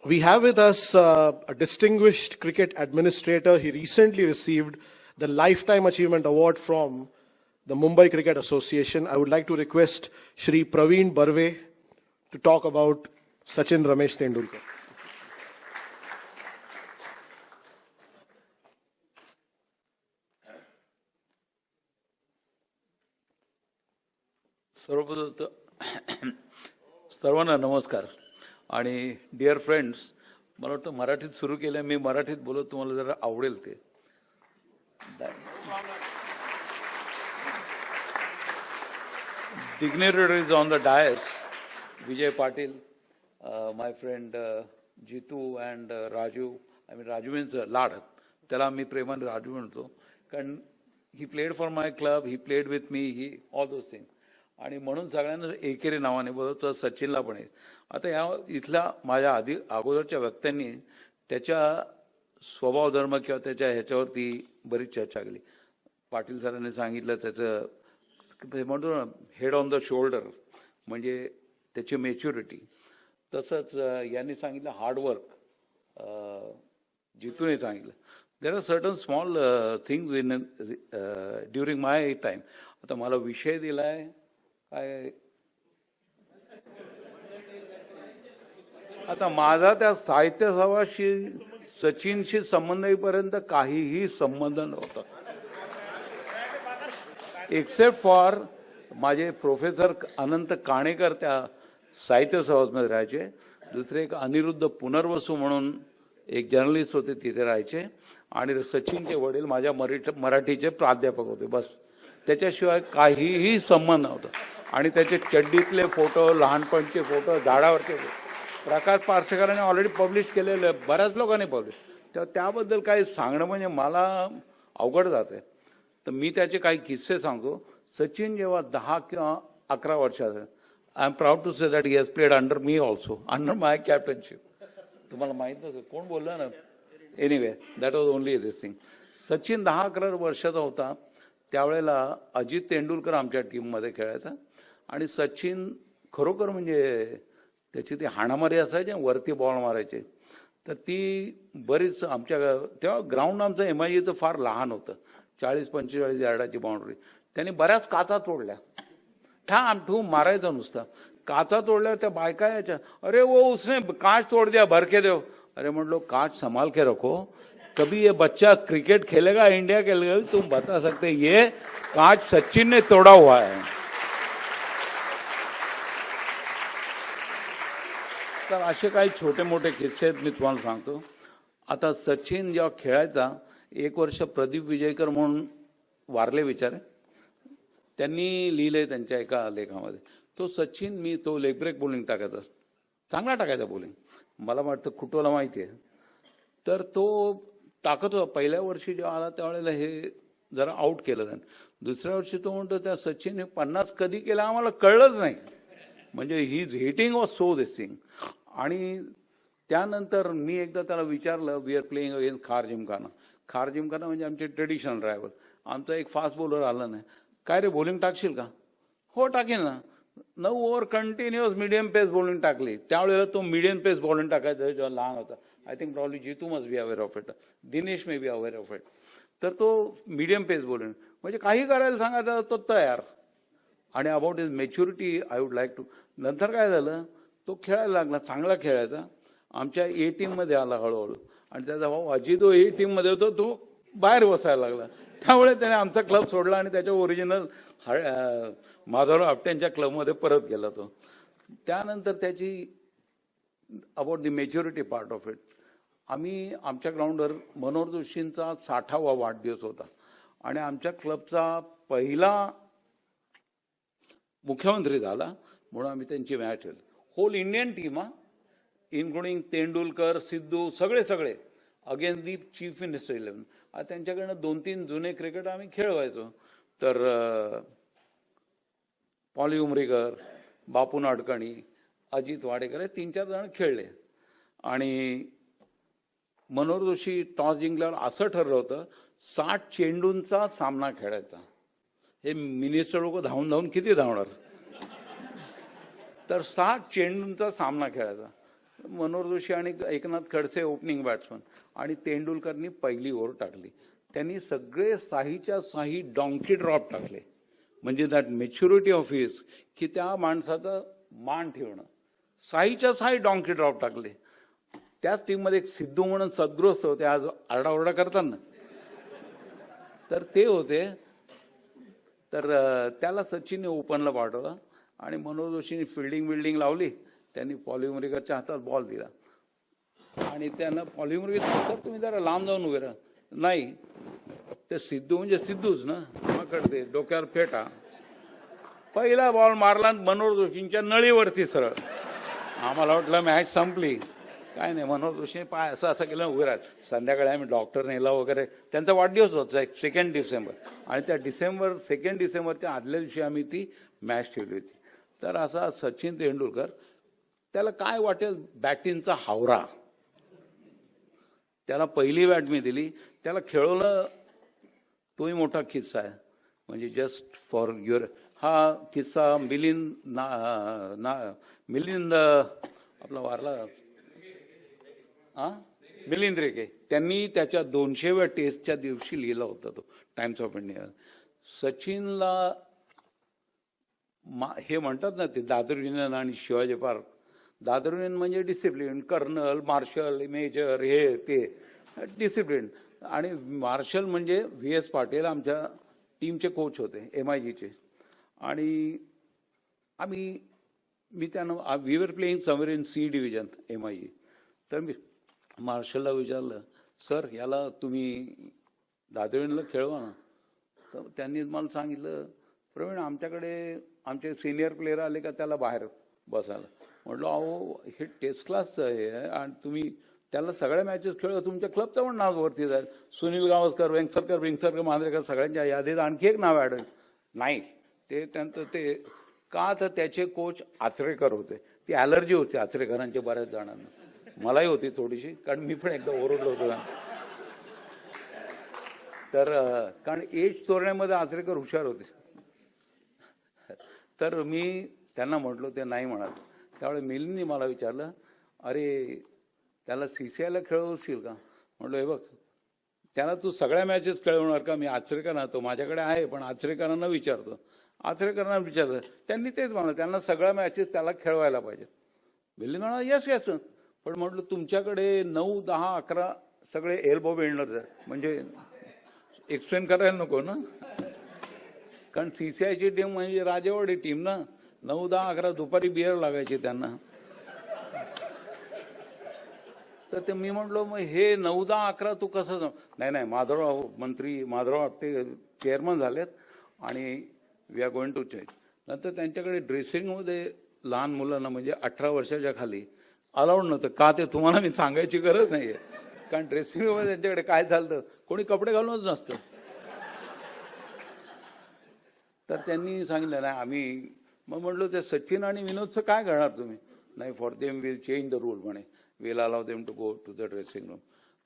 We have with us a distinguished cricket administrator. He recently received the Lifetime Achievement Award from the Mumbai Cricket Association. I would like to request Shri Praveen Barve to talk about Sachin Ramesh Tendulkar. सर्वांना नमस्कार आणि dear friends, मला वाटतं मराठीत सुरू केलं. मी मराठीत बोलत तुम्हाला जरा आवडेल ते. Dignitaries on the dais, Vijay Patil, my friend Jitu and Raju. I mean Raju means Lad. त्याला मी प्रेमाने राजू म्हणतो, कारण he played for my club, he played with me, all those things. आणि म्हणून सगळ्यांना एकेरी नावाने बोलतो. सचिनला पण आहे. आता या इथल्या माझ्या अगोदरच्या व्यक्तींनी त्याच्या स्वभाव धर्म किंवा त्याच्या ह्याच्यावरती बरीच चर्चा केली. पाटील सरांनी सांगितलं त्याचं म्हणतो ना, हेड ऑन द शोल्डर, म्हणजे त्याची मॅच्युरिटी. तसंच यांनी सांगितलं हार्डवर्क. जितूने सांगितलं there are certain small things in during my time. आता मला विषय दिलाय काय, आता माझा त्या साहित्य सभाशी सचिनशी संबंधीपर्यंत काहीही संबंध नव्हता, एक्सेप्ट फॉर माझे प्रोफेसर अनंत काणेकर त्या साहित्य सभामध्ये राहायचे. दुसरे एक अनिरुद्ध पुनर्वसू म्हणून एक जर्नलिस्ट होते, तिथे राहायचे. आणि सचिनचे वडील माझ्या मराठीचे प्राध्यापक होते. बस त्याच्याशिवाय काहीही संबंध नव्हता. आणि त्याचे चड्डीतले फोटो, लहानपणचे फोटो, झाडावरचे फोटो प्रकाश पार्सेकरांनी ऑलरेडी पब्लिश केलेले, बऱ्याच लोकांनी पब्लिश. तर त्याबद्दल काही सांगणं म्हणजे मला अवघड जाते. तर मी त्याचे काही किस्से सांगतो. सचिन जेव्हा 10 किंवा 11 वर्षाचा, I am proud to say that he has played under me also, under my captaincy. तुम्हाला माहीत नसेल कोण बोललं ना. Anyway, that was only this thing. Sachin 10-11 वर्षाचा होता त्यावेळेला अजित तेंडुलकर आमच्या टीममध्ये खेळायचा. आणि सचिन खरोखर म्हणजे त्याची ती हाणामारी असायची, वरती बॉल मारायचे. तर ती बरीच आमच्या तेव्हा ग्राउंड आमचं MIGचं फार लहान होतं, 40-45 यार्डाची बाउंड्री. त्यांनी बऱ्याच काचा तोडल्या. ठाम ठूम मारायचं नुसतं. काचा तोडल्यावर त्या बायका यायच्या, अरे वो उसने कांच तोड़ दिया, भर के दो. अरे म्हटलो कांच संभाल के रखो, कभी ये बच्चा क्रिकेट खेलेगा इंडिया के लिए तुम बता सकते, ये कांच सचिन ने तोड़ा हुआ है. तर असे काही छोटे मोठे किस्से मी तुम्हाला सांगतो. आता सचिन जेव्हा खेळायचा, 1 वर्ष प्रदीप विजयकर म्हणून वारले विचारे, त्यांनी लिहिलंय त्यांच्या एका लेखामध्ये. तो सचिन, मी तो लेग ब्रेक बॉलिंग टाकायचा, चांगला टाकायचा बॉलिंग, मला वाटतं खुटवाला माहिती आहे. तर तो टाकत होता. पहिल्या वर्षी जेव्हा आला त्यावेळेला हे जरा आउट केलं त्यानं. दुसऱ्या वर्षी तो म्हणतो त्या सचिनने 50 कधी केला आम्हाला कळलंच नाही, म्हणजे ही hitting was so this thing. आणि त्यानंतर मी एकदा त्याला विचारलं, वी आर प्लेइंग अगेन्स्ट खार जिमखाना. खार जिमखाना म्हणजे आमचे ट्रेडिशनल रायव्हल. आमचा एक फास्ट बॉलर आला नाही. काय रे बॉलिंग टाकशील का? हो टाकेल ना. 9 ओव्हर कंटिन्युअस मिडियम पेस बॉलिंग टाकली. त्यावेळेला तो मिडियम पेस बॉलिंग टाकायचा जेव्हा लहान होता. I think probably Jitu must be aware of it, Dinesh may be aware of it. तर तो मिडियम पेस बॉलिंग म्हणजे काही करायला सांगायचा तो तयार. आणि about his maturity I would like to. नंतर काय झालं, तो खेळायला लागला, चांगला खेळायचा. आमच्या A टीममध्ये आला हळूहळू. आणि त्याचा भाऊ अजित A टीममध्ये होता, तो बाहेर बसायला लागला. त्यामुळे त्याने आमचा क्लब सोडला आणि त्याच्या ओरिजिनल माधवराव आपट्यांच्या क्लबमध्ये परत गेला तो. त्यानंतर त्याची about the maturity part of it, आम्ही आमच्या ग्राउंडवर मनोहर जोशींचा 60वा वाढदिवस होता. आणि आमच्या क्लबचा पहिला मुख्यमंत्री झाला म्हणून आम्ही त्यांची मॅच ठेवली. Whole Indian team, including Tendulkar, Sidhu, सगळे अगेन्स्ट दी चीफ मिनिस्टर 11. त्यांच्याकडनं 2-3 जुने क्रिकेट आम्ही खेळवायचो. तर पॉली उमरीकर, बापू नाडकणी, अजित वाडेकर हे 3-4 जण खेळले. आणि मनोहर जोशी टॉस जिंकल्यावर असं ठरलं होतं 60 चेंडूंचा सामना खेळायचा. हे मिनिस्टर लोक धावून धावून किती धावणार. तर 60 चेंडूंचा सामना खेळायचा. मनोहर जोशी आणि एकनाथ खडसे ओपनिंग बॅट्समन आणि तेंडुलकरनी पहिली ओव्हर टाकली. त्यांनी सगळे साहीच्या साही डॉंकी ड्रॉप टाकले. म्हणजे दॅट मॅच्युरिटी ऑफ हिज की त्या माणसाचं मान ठेवणं. साहीच्या साही डॉंकी ड्रॉप टाकले. त्याच टीममध्ये एक सिद्धू म्हणून सद्ग्रस्त होते, आज आरडाओरडा करतात ना, तर ते होते. तर त्याला सचिनने ओपनला पाठवलं आणि मनोहर जोशीने फिल्डिंग लावली. त्यांनी पॉली मुरलीधरच्या हातात बॉल दिला आणि त्यानं पॉली मुरलीधर, सर तुम्ही जरा लांब जाऊन उभे राहा. नाही, ते सिद्धू म्हणजे सिद्धूच ना, पकडते डोक्यावर फेटा. पहिला बॉल मारला मनोहर जोशींच्या नळीवरती सरळ. आम्हाला वाटलं मॅच संपली. काय नाही, मनोहर जोशीने पाय असं केलं, उभे राहत. संध्याकाळी आम्ही डॉक्टर नेला वगैरे. त्यांचा वाढदिवस होता 2 डिसेंबर आणि त्या 2 डिसेंबरच्या आदल्या दिवशी आम्ही ती मॅच ठेवली होती. तर असा सचिन तेंडुलकर, त्याला काय वाटेल बॅटिंगचा हावरा. त्याला पहिली बॅट मी दिली, त्याला खेळवलं. तोही मोठा किस्सा आहे. म्हणजे जस्ट फॉर युअर, हा किस्सा मिलिंद आपला वारला मिलिंद रेगे, त्यांनी त्याच्या 200व्या टेस्टच्या दिवशी लिहिला होता तो टाइम्स ऑफ इंडिया. सचिनला हे म्हणतात ना ते दादर युनियन आणि शिवाजी पार्क. दादर युनियन म्हणजे डिसिप्लिन, कर्नल, मार्शल, मेजर, हे ते डिसिप्लिन. आणि मार्शल म्हणजे VS पाटील आमच्या टीमचे कोच होते MIGचे. आणि मी त्यांना we were playing somewhere in C division MIG. तर मी मार्शलला विचारलं, सर याला तुम्ही दादरला खेळवा ना. तर त्यांनी मला सांगितलं, प्रवीण आमच्याकडे आमचे सिनियर प्लेयर आले का त्याला बाहेर बसायला. म्हटलं अहो हे टेस्ट क्लासचं आहे आणि तुम्ही त्याला सगळ्या मॅचेस खेळ, तुमच्या क्लबचं पण नाव वरती जाईल. सुनील गावस्कर, वेंगसरकर, मांजरेकर सगळ्यांच्या यादीत आणखी एक नाव ॲड होईल. नाही, ते त्यांचं ते का, तर त्याचे कोच आचरेकर होते. ती ॲलर्जी होती आचरेकरांची बऱ्याच जणांना. मलाही होती थोडीशी, कारण मी पण एकदा ओरडलो होतो. तर कारण एज तोरण्यामध्ये आचरेकर हुशार होते. तर मी त्यांना म्हटलो, ते नाही म्हणाल. त्यावेळी मिलिंदनी मला विचारलं, अरे त्याला CCIला खेळवशील का. म्हटलं हे बघ, त्याला तू सगळ्या मॅचेस खेळवणार का. मी आचरेकरांना, तो माझ्याकडे आहे पण आचरेकरांना विचारतो. आचरेकरांना विचारलं, त्यांनी तेच म्हणलं त्यांना सगळ्या मॅचेस त्याला खेळवायला पाहिजे. मिलिंद म्हणाला येस. पण म्हटलं तुमच्याकडे 9, 10, 11 सगळे एल्बो बेंडर, म्हणजे एक्सप्लेन करायला नको ना, कारण CCIची टीम म्हणजे राजेवाडी टीम ना. 9, 10, 11 दुपारी बियर लागायची त्यांना. तर ते मी म्हटलो मग हे 9, 10, 11 तू कसं. नाही माधवराव मंत्री, माधवराव आपटे चेअरमन झालेत आणि we are going to change. नंतर त्यांच्याकडे ड्रेसिंगमध्ये लहान मुलांना म्हणजे 18 वर्षाच्या खाली अलाउड नव्हतं. का ते तुम्हाला मी सांगायची गरज नाहीये, कारण ड्रेसिंग रूममध्ये त्यांच्याकडे काय चालतं, कोणी कपडे घालूनच नसतं. तर त्यांनी सांगितलं नाही आम्ही. मग म्हटलं ते सचिन आणि विनोदचं काय करणार तुम्ही. नाही, for them will change the rule म्हणे, will allow them to go to the dressing room.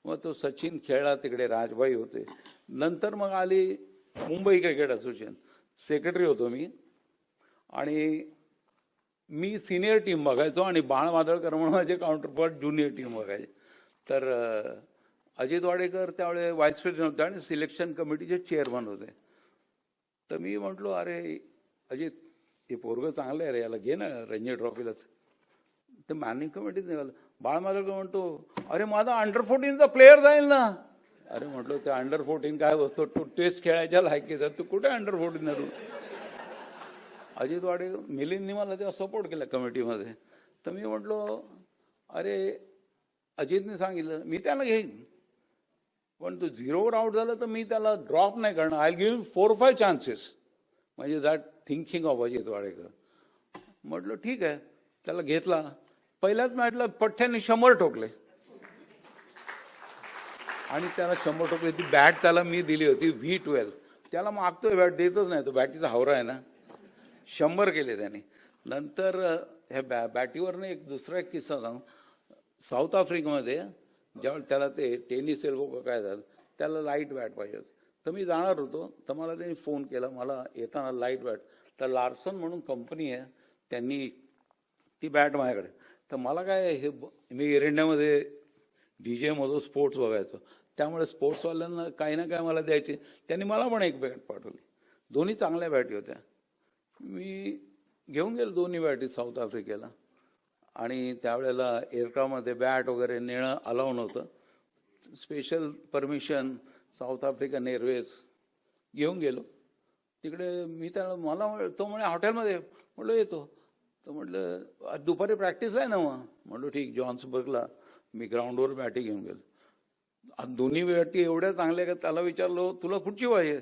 मग तो सचिन खेळला तिकडे, राजबाई होते. नंतर मग आली मुंबई क्रिकेट असोसिएशन, सेक्रेटरी होतो मी. आणि मी सिनियर टीम बघायचो आणि बाळ मादळकर म्हणून माझे काउंटरपार्ट ज्युनियर टीम बघायचे. तर अजित वाडेकर त्यावेळे व्हाईस प्रेसिडेंट होते आणि सिलेक्शन कमिटीचे चेअरमन होते. तर मी म्हटलो अरे अजित, हे पोरगं चांगलं आहे रे, याला घे ना रणजी ट्रॉफीलाच. तर मॅनेजिंग कमिटीत निघालं. बाळ मादळकर म्हणतो, अरे माझा अंडर-14चा प्लेअर जाईल ना. अरे म्हटलं ते अंडर-14 काय वस्तू, तू टेस्ट खेळायच्या लायकीचा, तू कुठे अंडर-14 तू. अजित वाडे मिलिंदनी मला तेव्हा सपोर्ट केला कमिटीमध्ये. तर मी म्हटलो अरे अजितने सांगितलं मी त्याला घेईन, पण तो 0वर आउट झाला तर मी त्याला ड्रॉप नाही करणार. I give 4-5 chances. म्हणजे that thinking of Ajit Wadekar. म्हटलं ठीक आहे, त्याला घेतला. पहिल्याच मॅचला पठ्ठ्याने 100 ठोकले आणि त्याला 100 ठोकले. ती बॅट त्याला मी दिली होती V12. त्याला मागतोय बॅट, देतच नाही. तो बॅटीचा हावरा आहे ना. 100 केले त्याने. नंतर ह्या बॅटीवरनं एक दुसरा एक किस्सा सांगू. साऊथ आफ्रिकेमध्ये ज्यावेळेस त्याला ते टेनिस एल्बो काय झालं, त्याला लाईट बॅट पाहिजे होती. तर मी जाणार होतो, तर मला त्यांनी फोन केला, मला येताना लाईट बॅट. तर लार्सन म्हणून कंपनी आहे, त्यांनी ती बॅट माझ्याकडे. तर मला काय हे मी एरंड्यामध्ये DJ मधून स्पोर्ट्स बघायचो, त्यामुळे स्पोर्ट्सवाल्यांना काही ना काय मला द्यायचे. त्यांनी मला पण एक बॅट पाठवली. दोन्ही चांगल्या बॅटी होत्या. मी घेऊन गेलो दोन्ही बॅटी साऊथ आफ्रिकेला. आणि त्यावेळेला एअरक्राफ्टमध्ये बॅट वगैरे नेणं अलाव नव्हतं. Special permission south African airways घेऊन गेलो. तिकडे मी त्याला तो म्हणे हॉटेलमध्ये. म्हटलं येतो. तर म्हटलं आज दुपारी प्रॅक्टिस आहे ना मग. म्हटलं ठीक. जॉन्सबर्गला मी ग्राउंडवर बॅटी घेऊन गेलो. आज दोन्ही बॅटी एवढ्या चांगल्या का त्याला विचारलो तुला कुठची पाहिजे.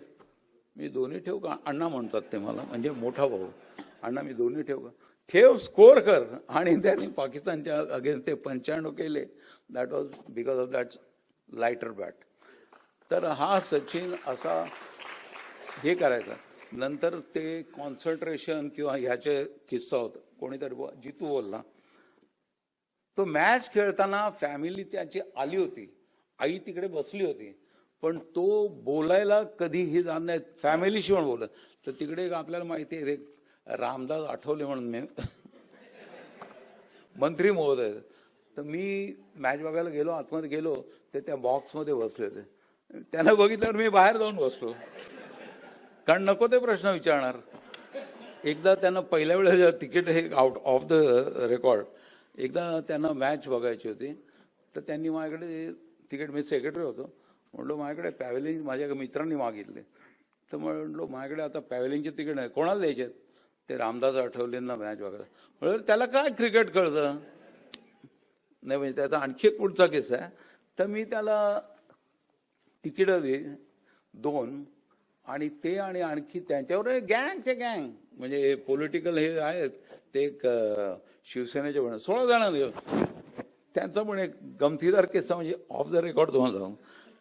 मी दोन्ही ठेवू का. अण्णा म्हणतात ते मला, म्हणजे मोठा भाऊ. अण्णा मी दोन्ही ठेवू का. ठेव, स्कोर कर. आणि त्यांनी पाकिस्तानच्या अगेन्स्ट ते 95 केले. That was because of that lighter bat. तर हा सचिन असा हे करायचा. नंतर ते कॉन्सन्ट्रेशन किंवा ह्याचे किस्सा होता. कोणीतरी जितू बोलला. तो मॅच खेळताना फॅमिली त्याची आली होती. आई तिकडे बसली होती. पण तो बोलायला कधीही जात नाही, फॅमिलीशी पण बोलत. तर तिकडे आपल्याला माहिती आहे रामदास आठवले म्हणून मंत्री महोदय. तर मी मॅच बघायला गेलो, आतमध्ये गेलो, ते त्या बॉक्समध्ये बसले होते. त्यांना बघितल्यावर मी बाहेर जाऊन बसलो, कारण नको ते प्रश्न विचारणार. एकदा त्यांना पहिल्या वेळेस तिकीट हे आउट ऑफ द रेकॉर्ड, एकदा त्यांना मॅच बघायची होती. तर त्यांनी माझ्याकडे तिकीट, मी सेक्रेटरी होतो, म्हटलं माझ्याकडे पॅव्हेलियन माझ्या मित्रांनी मागितले. तर म्हटलं माझ्याकडे आता पॅव्हेलियनचे तिकीट नाही, कोणाला द्यायचे. ते रामदास आठवलेंना मॅच बघायला. म्हटलं त्याला काय क्रिकेट कळतं. नाही म्हणजे त्याचा आणखी एक पुढचा केस आहे. तर मी त्याला तिकीट दिली 2, आणि ते आणि आणखी त्यांच्यावर गँगचे गँग, म्हणजे पॉलिटिकल हे आहेत ते एक शिवसेनेचे पण 16 जण. त्यांचा पण एक गमतीदार किस्सा, म्हणजे ऑफ द रेकॉर्ड तुम्हाला जाऊन.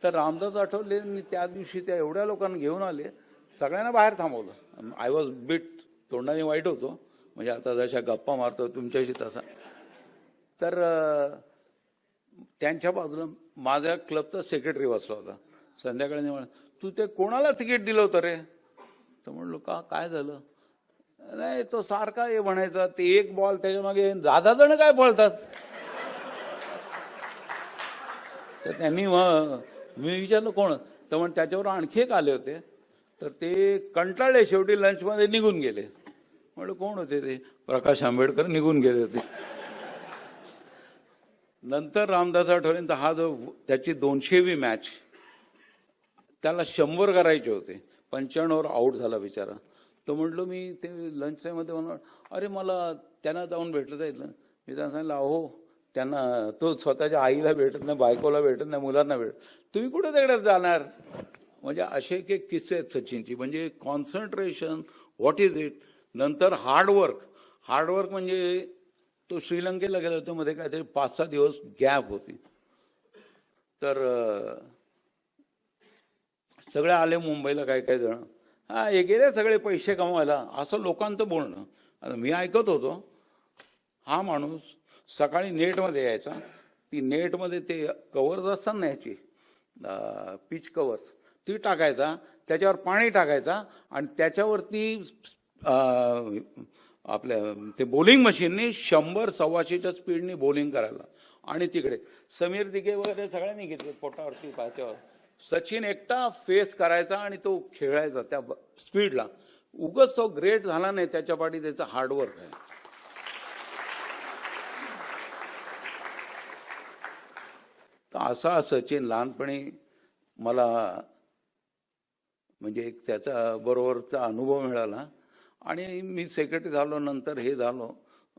तर रामदास आठवलेंनी त्या दिवशी त्या एवढ्या लोकांना घेऊन आले, सगळ्यांना बाहेर थांबवलं. आय वॉज बिट, तोंडाने वाईट होतो, म्हणजे आता जशा गप्पा मारतो तुमच्याशी तसा. तर त्यांच्या बाजूला माझ्या क्लबचा सेक्रेटरी बसला होता. संध्याकाळी म्हणा तू ते कोणाला तिकीट दिलं होतं रे. तर म्हणलो का, काय झालं. नाही तो सारखा हे म्हणायचा, ते एक बॉल त्याच्या मागे 10 जण काय पळतात. तर त्यांनी मी विचारलं कोण. तर म्हण त्याच्यावर आणखी एक आले होते. तर ते कंटाळले, शेवटी लंचमध्ये निघून गेले. म्हटलं कोण होते ते. प्रकाश आंबेडकर निघून गेले होते. नंतर रामदास आठवलेंचा हा जो त्याची 200वी मॅच, त्याला 100 करायचे होते. 95वर आऊट झाला बिचारा. तो म्हटलं मी ते लंच टाईममध्ये म्हणून अरे मला त्यांना जाऊन भेटलं जायचं. मी त्यांना सांगितलं अहो त्यांना तो स्वतःच्या आईला भेटत नाही, बायकोला भेटत नाही, मुलांना भेटत, तुम्ही कुठे तिकडे जाणार. म्हणजे असे एक किस्से आहेत सचिनची. म्हणजे कॉन्सन्ट्रेशन, व्हॉट इज इट. नंतर हार्डवर्क म्हणजे तो श्रीलंकेला गेला होता, मध्ये काहीतरी 5-6 दिवस गॅप होती. तर सगळे आले मुंबईला काही जण. हे गेले सगळे पैसे कमवायला, असं लोकांचं बोलणं. आता मी ऐकत होतो. हा माणूस सकाळी नेटमध्ये यायचा. ती नेटमध्ये ते कवर्स असतात ना याची, पिच कवर्स, ती टाकायचा, त्याच्यावर पाणी टाकायचा, आणि त्याच्यावरती आपल्या ते बॉलिंग मशीननी 100-125च्या स्पीडनी बॉलिंग करायला. आणि तिकडे समीर दिघे वगैरे सगळ्यांनी घेतले पोटावरती पायाच्यावर. सचिन एकटा फेस करायचा आणि तो खेळायचा त्या स्पीडला. उगाच तो ग्रेट झाला नाही, त्याच्या पाठी त्याचं हार्डवर्क आहे. तर असा सचिन लहानपणी मला म्हणजे एक त्याचा बरोबरचा अनुभव मिळाला. आणि मी सेक्रेटरी झालो, नंतर हे झालो.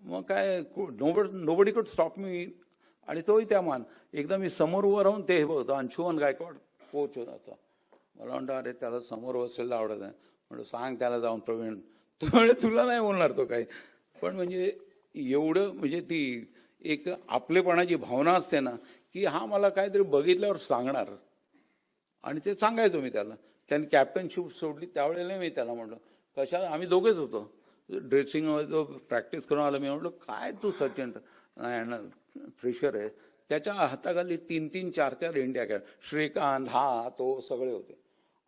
मग काय नोबडी कुड स्टॉप मी. आणि तोही त्या मान. एकदा मी समोर उभं राहून ते हे बघतो, अंशुमन गायकवाड कोच होता. मला म्हणतो अरे त्याला समोर बसलेला आवडत नाही. म्हणतो सांग त्याला जाऊन प्रवीण. तो म्हणजे तुला नाही बोलणार तो काही. पण म्हणजे एवढं म्हणजे ती एक आपलेपणाची भावना असते ना, की हा मला काहीतरी बघितल्यावर सांगणार. आणि ते सांगायचो मी त्याला. त्यांनी कॅप्टनशिप सोडली त्यावेळेला मी त्याला म्हटलं कशा, आम्ही दोघेच होतो ड्रेसिंगमध्ये, जो प्रॅक्टिस करून आला. मी म्हटलं काय तू सचिन, नाही फ्रेशर आहे. त्याच्या हाताखाली 3-3, 4-4 इंडिया खेळ, श्रीकांत हा तो सगळे होते.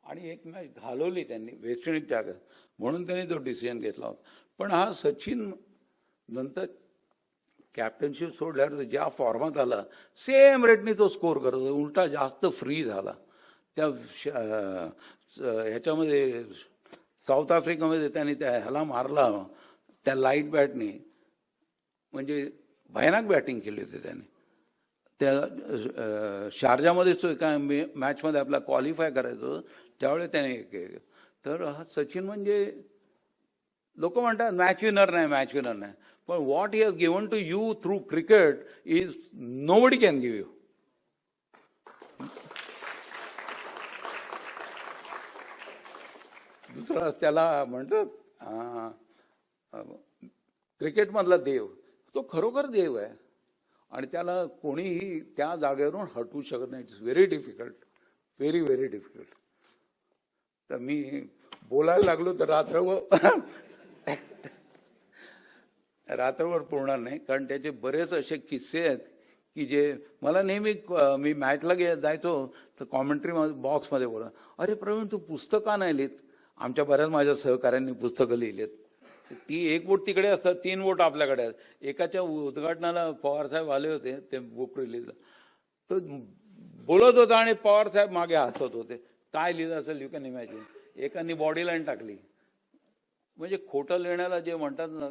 आणि एक मॅच घालवली त्यांनी वेस्ट इंडिजच्या जागा, म्हणून त्यांनी तो डिसिजन घेतला होता. पण हा सचिन नंतर कॅप्टनशिप सोडल्यावर ज्या फॉर्मात आला सेम रेटने तो स्कोर करत होता, उलटा जास्त फ्री झाला. त्या ह्याच्यामध्ये साऊथ आफ्रिकामध्ये त्यांनी त्या ह्याला मारला त्या लाईट बॅटने, म्हणजे भयानक बॅटिंग केली होती त्याने. त्या शारजामध्येच एका मॅचमध्ये आपला क्वालिफाय करायचं त्यावेळेस त्याने हे केलं. तर हा सचिन म्हणजे लोक म्हणतात मॅच विनर नाही, पण what he has given to you through cricket is nobody can give you. दुसरा त्याला म्हणतात क्रिकेटमधला देव, तो खरोखर देव आहे आणि त्याला कोणीही त्या जागेवरून हटवू शकत नाही. It's very difficult, very very difficult. तर मी बोलायला लागलो तर रात्रभर पुरणार नाही, कारण त्याचे बरेच असे किस्से आहेत की जे मला नेहमी, मी मॅचला जायचो तर कॉमेंट्री बॉक्समध्ये बोला, अरे प्रवीण तू पुस्तकं नाही लिहित. आमच्या बऱ्याच माझ्या सहकाऱ्यांनी पुस्तकं लिहिलीत. ती एक बोट तिकडे असतात, 3 बोट आपल्याकडे आहेत. एकाच्या उद्घाटनाला पवारसाहेब आले होते, ते बुक रिलीज तर बोलत होता आणि पवारसाहेब मागे हसत होते. काय लिहिलं असेल यू कॅन इमॅजिन. एकाने बॉडी लाईन टाकली. म्हणजे खोटं लिहिण्याला जे म्हणतात ना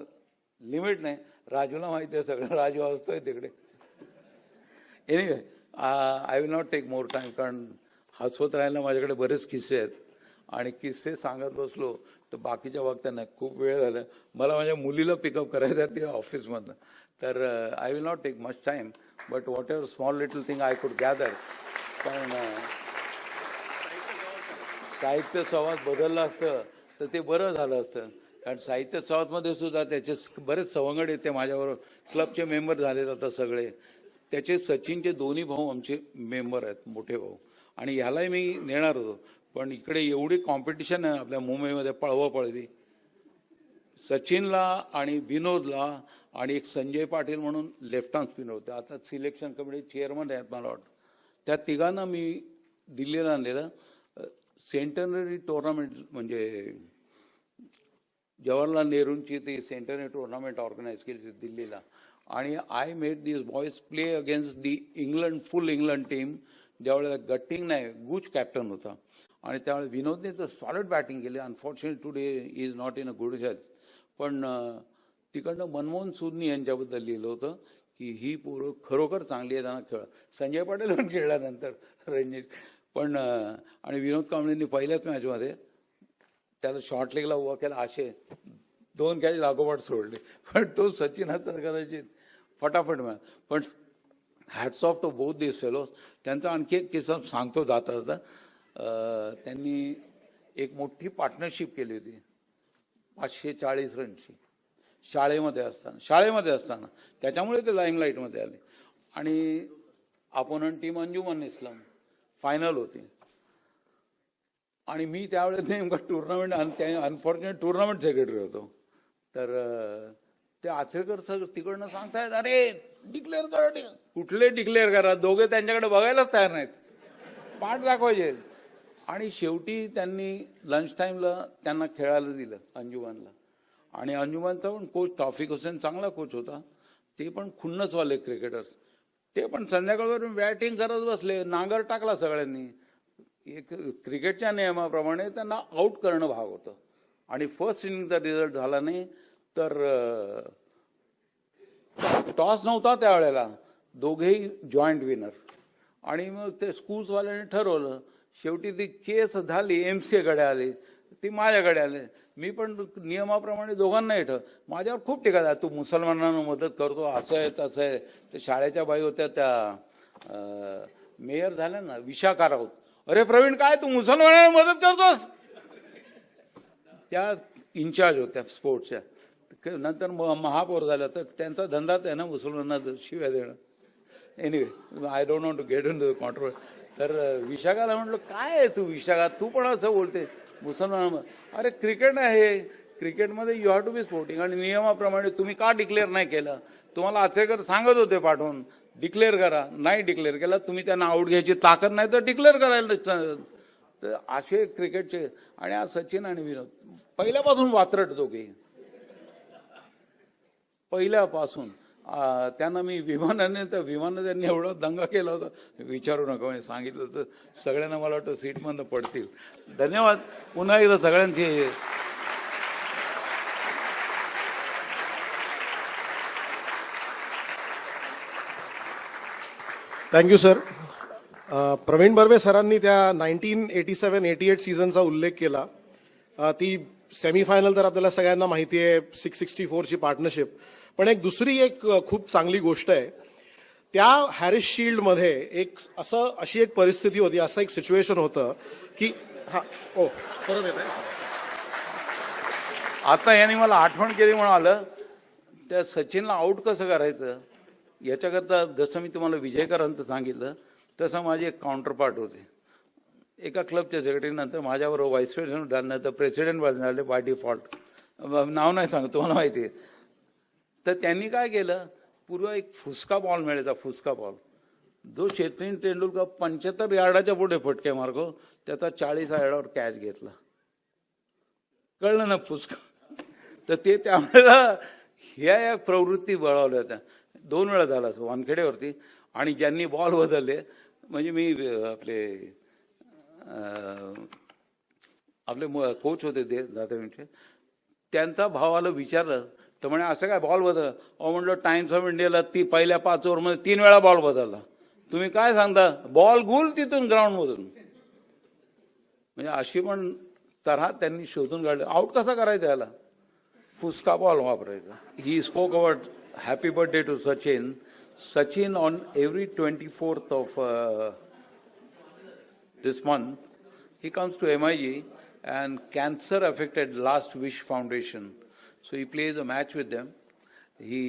लिमिट नाही. राजूला माहिती आहे सगळं, राजू असतोय तिकडे. Anyway I will not take more time, कारण हसवत राहायला माझ्याकडे बरेच किस्से आहेत आणि किस्से सांगत बसलो तर बाकीच्या वक्त्यांना खूप वेळ झाला. मला माझ्या मुलीला पिकअप करायचं आहे ते ऑफिसमधनं. तर I will not take much time, but whatever small little thing I could gather. कारण साहित्य संवाद बदललं असतं तर ते बरं झालं असतं. कारण साहित्य संवादमध्ये सुद्धा त्याचे बरेच सवंगड येते. माझ्याबरोबर क्लबचे मेंबर झालेत आता सगळे. त्याचे सचिनचे दोन्ही भाऊ आमचे मेंबर आहेत, मोठे भाऊ. आणि ह्यालाही मी नेणार होतो, पण इकडे एवढी कॉम्पिटिशन आहे आपल्या मुंबईमध्ये, पळवापळवी. सचिनला आणि विनोदला आणि एक संजय पाटील म्हणून लेफ्ट हँड स्पिनर होते, आता सिलेक्शन कमिटी चेअरमन आहेत मला वाटतं. त्या तिघांना मी दिल्लीला आणलेलं. सेंटनरी टुर्नामेंट म्हणजे जवाहरलाल नेहरूंची ती सेंटनरी टुर्नामेंट ऑर्गनाईज केली होती दिल्लीला. आणि I made this boys play against the England, full England team. ज्यावेळेला गट्टिंग नाही, गुज कॅप्टन होता. आणि त्यावेळेस विनोदने तर सॉलिड बॅटिंग केली. Unfortunately today is not in a good health. पण तिकडनं मनमोहन सूदनी यांच्याबद्दल लिहिलं होतं की ही पोरं खरोखर चांगली आहे, त्यांना खेळ. संजय पाटील पण खेळल्यानंतर रणजित पण. आणि विनोद कांबळेंनी पहिल्याच मॅचमध्ये त्याला शॉर्ट लेगला उभा केला, असे 2 कॅच लागोपाठ सोडले. पण तो सचिन हा तर कदाचित फटाफट मिळाला. पण hats off to both this fellows. त्यांचा आणखी एक किस्सा सांगतो जाता जाता. त्यांनी एक मोठी पार्टनरशिप केली होती 540 रनची शाळेमध्ये असताना. त्याच्यामुळे ते लाईमलाईटमध्ये आले. आणि अपोनंट टीम अंजुमन इस्लाम फायनल होती. आणि मी त्यावेळेस नेमका टुर्नामेंट, अनफॉर्च्युनेट टुर्नामेंट सेक्रेटरी होतो. तर ते आचरेकर सर तिकडनं सांगतायत, अरे डिक्लेअर करा. कुठले डिक्लेअर करा, दोघे त्यांच्याकडे बघायलाच तयार नाहीत, पाठ दाखवायचे. आणि शेवटी त्यांनी लंच टाईमला त्यांना खेळायला दिलं अंजुमनला. आणि अंजुमनचा पण कोच तौफिक हुसेन चांगला कोच होता. ते पण खुन्नसवाले क्रिकेटर्स. ते पण संध्याकाळवरून बॅटिंग करत बसले, नांगर टाकला सगळ्यांनी. एक क्रिकेटच्या नियमाप्रमाणे त्यांना आउट करणं भाग होतं. आणि फर्स्ट इनिंगचा रिझल्ट झाला नाही तर टॉस नव्हता त्यावेळेला, दोघेही जॉईंट विनर. आणि मग ते स्कूल्सवाल्याने ठरवलं. शेवटी ती केस झाली, MCAकडे आली, ती माझ्याकडे आली. मी पण नियमाप्रमाणे दोघांना ठेव. माझ्यावर खूप टीका झाली, तू मुसलमानांना मदत करतो, असं आहे तसं आहे. ते शाळेच्या बाई होत्या त्या मेयर झाल्या ना, विशाखा राऊत. अरे प्रवीण काय तू मुसलमानांना मदत करतोस? त्या इन्चार्ज होत्या स्पोर्ट्सच्या. नंतर महापौर झाल्या. तर त्यांचा धंदाच आहे ना मुसलमानांना शिव्या देणं. Anyway I don't want to get into controversy. तर विशाखाला म्हटलं काय आहे तू विशाखा, तू पण असं बोलते मुसलमान. अरे क्रिकेट आहे, क्रिकेटमध्ये you have to be sporting. आणि नियमाप्रमाणे तुम्ही का डिक्लेअर नाही केलं? तुम्हाला आचरेकर सांगत होते पाठवून डिक्लेअर करा, नाही डिक्लेअर केला. तुम्ही त्यांना आउट घ्यायची ताकद नाही तर डिक्लेअर करायला. तर असे क्रिकेटचे. आणि आज सचिन आणि विनोद पहिल्यापासून वात्रट दोघे, पहिल्यापासून. त्यांना मी विमानाने तर विमानाने त्यांनी एवढा दंगा केला होता विचारू नका म्हणजे सांगितलं तर सगळ्यांना मला वाटतं सीटमधनं पडतील. धन्यवाद पुन्हा एकदा सगळ्यांची. Thank you sir. प्रवीण बर्वे सरांनी त्या 1987-88 सीझनचा उल्लेख केला. ती सेमीफायनल तर आपल्याला सगळ्यांना माहिती आहे, 664ची पार्टनरशिप. पण एक खूप चांगली गोष्ट आहे, त्या हॅरिस शिल्डमध्ये अशी एक परिस्थिती होती, असं एक सिच्युएशन होतं की परत येत आहे. आता यांनी मला आठवण केली म्हणून आलं. त्या सचिनला आउट कसं करायचं याच्याकरता जसं मी तुम्हाला विजयकरांचं सांगितलं तसं माझे एक काउंटर पार्ट होते. एका क्लबच्या सेक्रेटरीनंतर माझ्याबरोबर व्हाईस प्रेसिडेंट झाल्यानंतर प्रेसिडेंट झाले बाय डिफॉल्ट. नाव नाही सांगतो, तुम्हाला माहिती आहे. तर त्यांनी काय केलं, पूर्व एक फुसका बॉल मिळायचा, फुसका बॉल, जो सचिन तेंडुलकर 75 यार्डाच्या पुढे फटके मार्गो, त्याचा 40 यार्डावर कॅच घेतला. कळलं ना फुसका. तर ते त्यावेळेला ह्या या प्रवृत्ती बळावल्या होत्या. 2 वेळा झाला असं वानखेडेवरती. आणि ज्यांनी बॉल बदलले म्हणजे मी आपले कोच होते दादावींचे, त्यांचा भावाला विचारलं तर म्हणे असं काय बॉल बदल. म्हटलं टाइम्स ऑफ इंडियाला ती पहिल्या 5 ओव्हरमध्ये 3 वेळा बॉल बदलला. तुम्ही काय सांगता, बॉल गुल तिथून ग्राउंडमधून. म्हणजे अशी पण तऱ्हा त्यांनी शोधून काढलं. आउट कसा करायचा याला, फुसका बॉल वापरायचा. He spoke about happy birthday to Sachin. Sachin, on every 24th of this month, he comes to MIG and cancer affected Last Wish Foundation. So he plays a match with them. He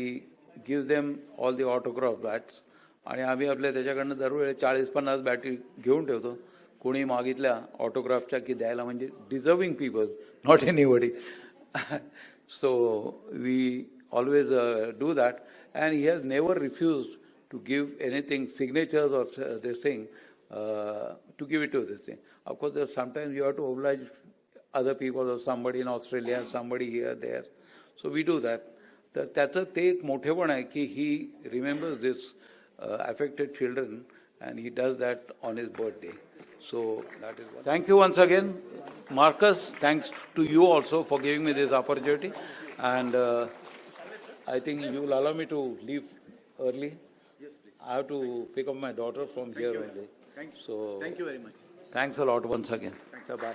gives them all the autograph bats. आणि आम्ही आपल्या त्याच्याकडनं दरवेळी 40-50 बॅटी घेऊन ठेवतो. कोणी मागितल्या ऑटोग्राफच्या की द्यायला, म्हणजे deserving people, not anybody. So we always do that. And he has never refused to give anything, signatures or this thing, to give it to this thing. Of course, sometimes you have to oblige other people, or somebody in Australia, somebody here, there. So we do that. तर त्याचं ते एक मोठेपण आहे की he remembers this affected children and he does that on his birthday. So that is one. Thank you once again, Marcus. Thanks to you also for giving me this opportunity. And I think you will allow me to leave early. Yes, please. I have to pick up my daughter from here only. Thank you. So Thank you very much. thanks a lot once again. Bye.